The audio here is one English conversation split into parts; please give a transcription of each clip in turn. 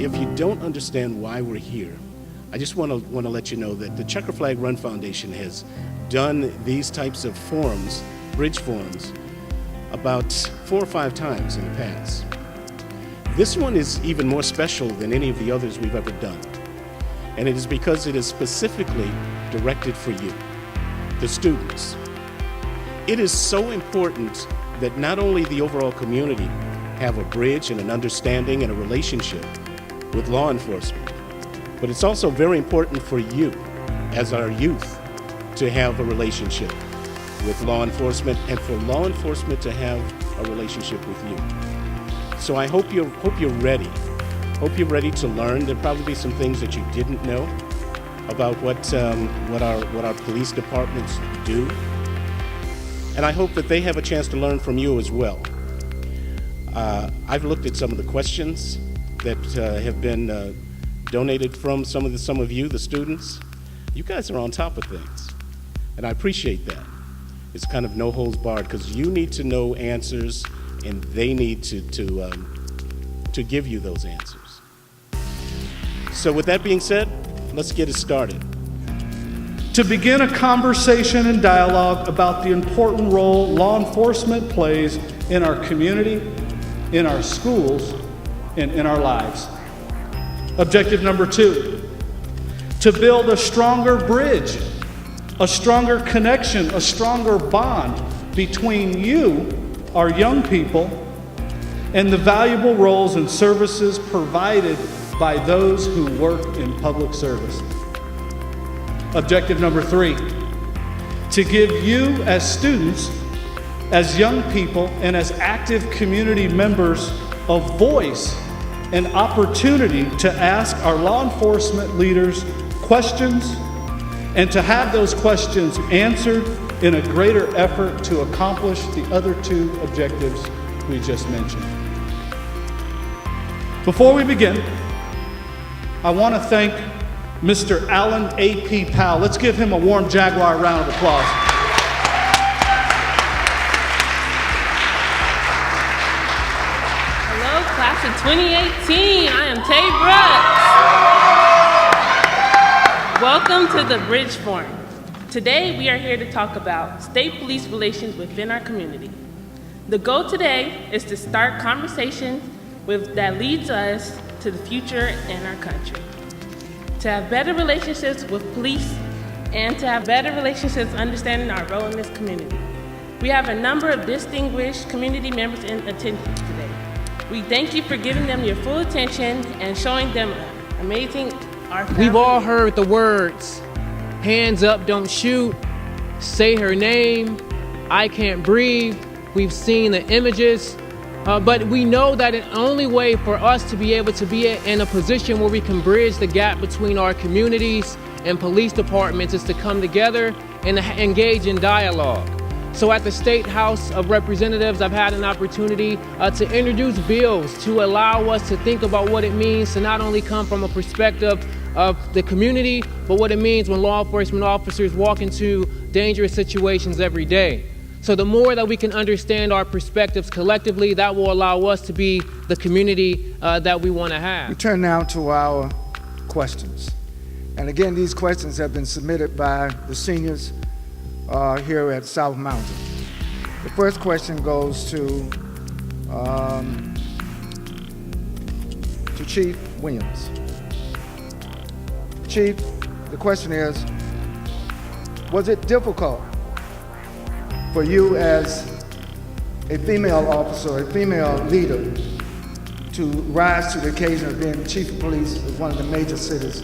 if you don't understand why we're here, I just want to let you know that the Checker Flag Run Foundation has done these types of forums, bridge forums, about 4 or 5 times in the past. This one is even more special than any of the others we've ever done. And it is because it is specifically directed for you, the students. It is so important that not only the overall community have a bridge and an understanding and a relationship with law enforcement, but it's also very important for you, as our youth, to have a relationship with law enforcement and for law enforcement to have a relationship with you. So I hope you're ready. Hope you're ready to learn. There'll probably be some things that you didn't know about what our police departments do. And I hope that they have a chance to learn from you as well. I've looked at some of the questions that have been donated from some of you, the students. You guys are on top of things, and I appreciate that. It's kind of no holds barred because you need to know answers, and they need to give you those answers. So with that being said, let's get it started. To begin a conversation and dialogue about the important role law enforcement plays in our community, in our schools, and in our lives. Objective number 2, to build a stronger bridge, a stronger connection, a stronger bond between you, our young people, and the valuable roles and services provided by those who work in public service. Objective number 3, to give you as students, as young people, and as active community members a voice and opportunity to ask our law enforcement leaders questions and to have those questions answered in a greater effort to accomplish the other 2 objectives we just mentioned. Before we begin, I want to thank Mr. Alan A.P. Powell. Let's give him a warm Jaguar round of applause. Hello, class of 2018. I am Tay Brooks. Welcome to the Bridge Forum. Today, we are here to talk about state police relations within our community. The goal today is to start conversations that leads us to the future in our country. To have better relationships with police and to have better relationships understanding our role in this community. We have a number of distinguished community members in attendance today. We thank you for giving them your full attention and showing them amazing art. We've all heard the words, hands up, don't shoot, say her name, I can't breathe. We've seen the images, but we know that the only way for us to be able to be in a position where we can bridge the gap between our communities and police departments is to come together and engage in dialogue. So at the State House of Representatives, I've had an opportunity to introduce bills to allow us to think about what it means to not only come from a perspective of the community, but what it means when law enforcement officers walk into dangerous situations every day. So the more that we can understand our perspectives collectively, that will allow us to be the community that we want to have. We turn now to our questions. And again, these questions have been submitted by the seniors here at South Mountain. The first question goes to Chief Williams. Chief, the question is, was it difficult for you as a female officer, a female leader, to rise to the occasion of being chief of police of one of the major cities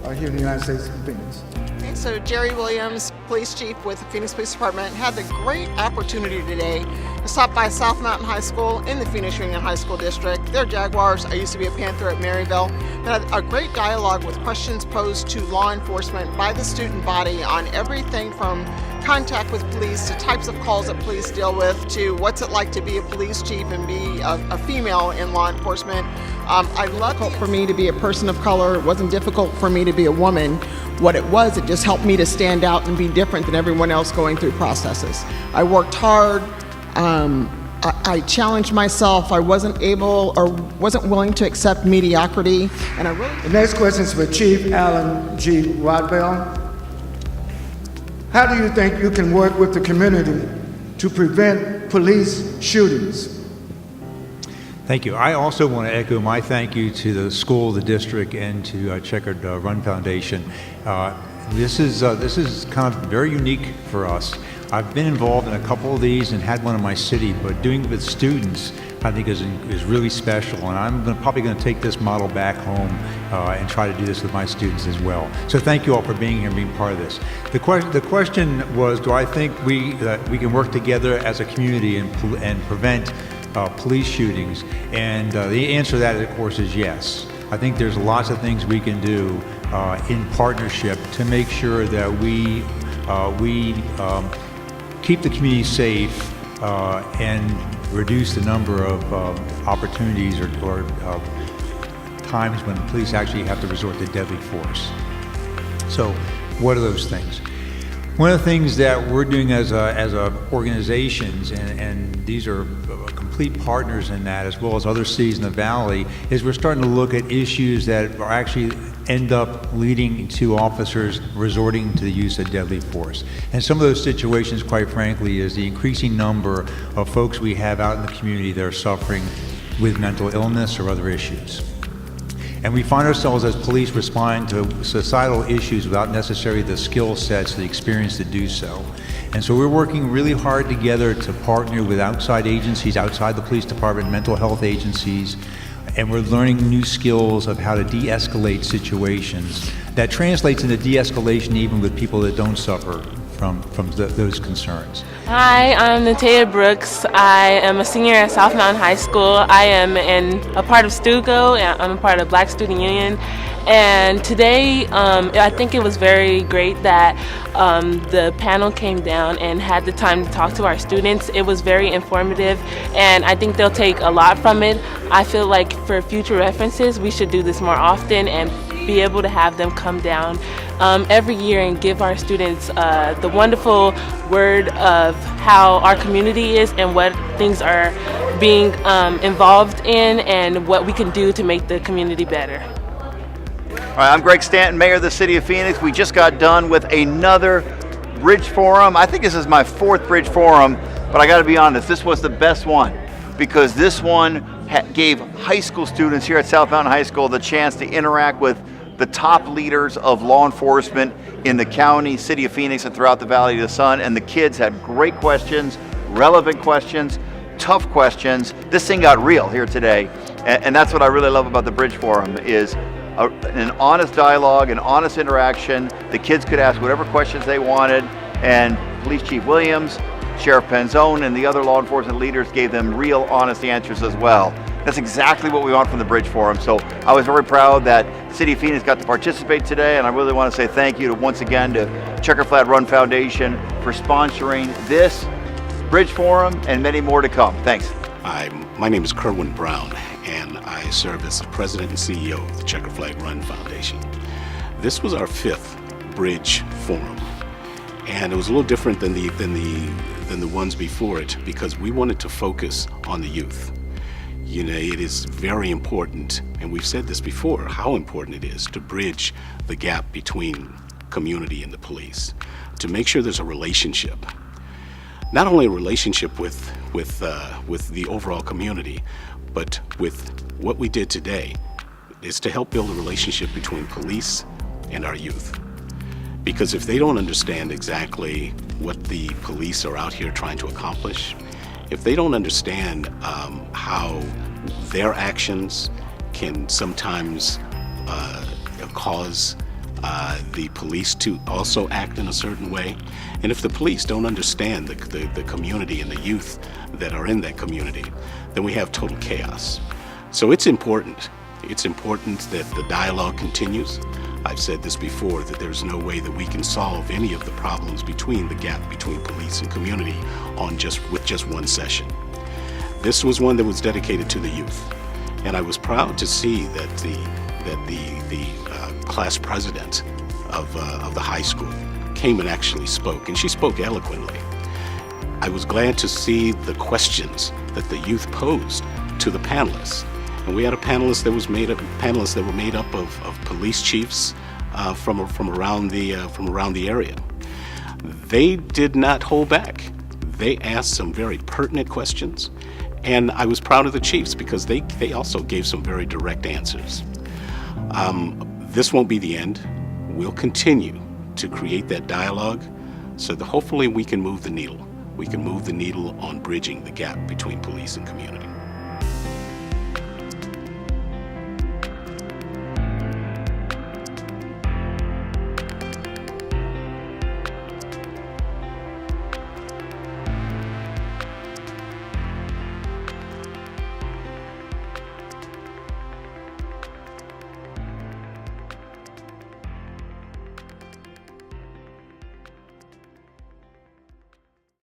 here in the United States, Phoenix? Okay, so Jerry Williams, police chief with the Phoenix Police Department, had the great opportunity today to stop by South Mountain High School in the Phoenix Union High School District. They're Jaguars. I used to be a Panther at Maryville. We had a great dialogue with questions posed to law enforcement by the student body on everything from contact with police to types of calls that police deal with to what's it like to be a police chief and be a female in law enforcement. I love it for me to be a person of color. It wasn't difficult for me to be a woman. What it was, it just helped me to stand out and be different than everyone else going through processes. I worked hard. I challenged myself. I wasn't able or wasn't willing to accept mediocrity, and I really. The next question is for Chief Alan G. Rodbell. How do you think you can work with the community to prevent police shootings? Thank you. I also want to echo my thank you to the school, the district, and to Checkered Run Foundation. This is kind of very unique for us. I've been involved in a couple of these and had one in my city, but doing it with students I think is really special, and I'm probably going to take this model back home and try to do this with my students as well. So thank you all for being here and being part of this. The question was, do I think we can work together as a community and prevent police shootings? And the answer to that, of course, is yes. I think there's lots of things we can do in partnership to make sure that we keep the community safe and reduce the number of opportunities or times when the police actually have to resort to deadly force. So what are those things? One of the things that we're doing as organizations, and these are complete partners in that, as well as other cities in the Valley, is we're starting to look at issues that are actually end up leading to officers resorting to the use of deadly force. And some of those situations, quite frankly, is the increasing number of folks we have out in the community that are suffering with mental illness or other issues. And we find ourselves as police responding to societal issues without necessarily the skill sets, the experience to do so. And so we're working really hard together to partner with outside agencies, outside the police department, mental health agencies, and we're learning new skills of how to de-escalate situations. That translates into de-escalation even with people that don't suffer from those concerns. Hi, I'm Natea Brooks. I am a senior at South Mountain High School. I am a part of STUGO, and I'm a part of Black Student Union. And today, I think it was very great that the panel came down and had the time to talk to our students. It was very informative, and I think they'll take a lot from it. I feel like for future references, we should do this more often and be able to have them come down every year and give our students the wonderful word of how our community is and what things are being involved in and what we can do to make the community better. All right, I'm Greg Stanton, Mayor of the City of Phoenix. We just got done with another Bridge Forum. I think this is my 4th Bridge Forum, but I gotta be honest, this was the best one because this one gave high school students here at South Mountain High School the chance to interact with the top leaders of law enforcement in the county, City of Phoenix, and throughout the Valley of the Sun. And the kids had great questions, relevant questions, tough questions. This thing got real here today. And that's what I really love about the Bridge Forum is an honest dialogue, an honest interaction. The kids could ask whatever questions they wanted, and Police Chief Williams, Sheriff Penzone, and the other law enforcement leaders gave them real, honest answers as well. That's exactly what we want from the Bridge Forum. So I was very proud that City of Phoenix got to participate today, and I really want to say thank you once again to Checkered Run Foundation for sponsoring this Bridge Forum and many more to come. Thanks. Hi, my name is Kerwin Brown, and I serve as the president and CEO of the Checkered Run Foundation. This was our 5th Bridge Forum, and it was a little different than the ones before it because we wanted to focus on the youth. You know, it is very important, and we've said this before, how important it is to bridge the gap between community and the police, to make sure there's a relationship. Not only a relationship with the overall community, but with what we did today is to help build a relationship between police and our youth. Because if they don't understand exactly what the police are out here trying to accomplish, if they don't understand how their actions can sometimes cause the police to also act in a certain way, and if the police don't understand the community and the youth that are in that community, then we have total chaos. So it's important. It's important that the dialogue continues. I've said this before, that there's no way that we can solve any of the problems between the gap between police and community with just one session. This was one that was dedicated to the youth, and I was proud to see that the class president of the high school came and actually spoke, and she spoke eloquently. I was glad to see the questions that the youth posed to the panelists. And we had a panelist that was made up of police chiefs from around the area. They did not hold back. They asked some very pertinent questions, and I was proud of the chiefs because they also gave some very direct answers. This won't be the end. We'll continue to create that dialogue so that hopefully we can move the needle. We can move the needle on bridging the gap between police and community.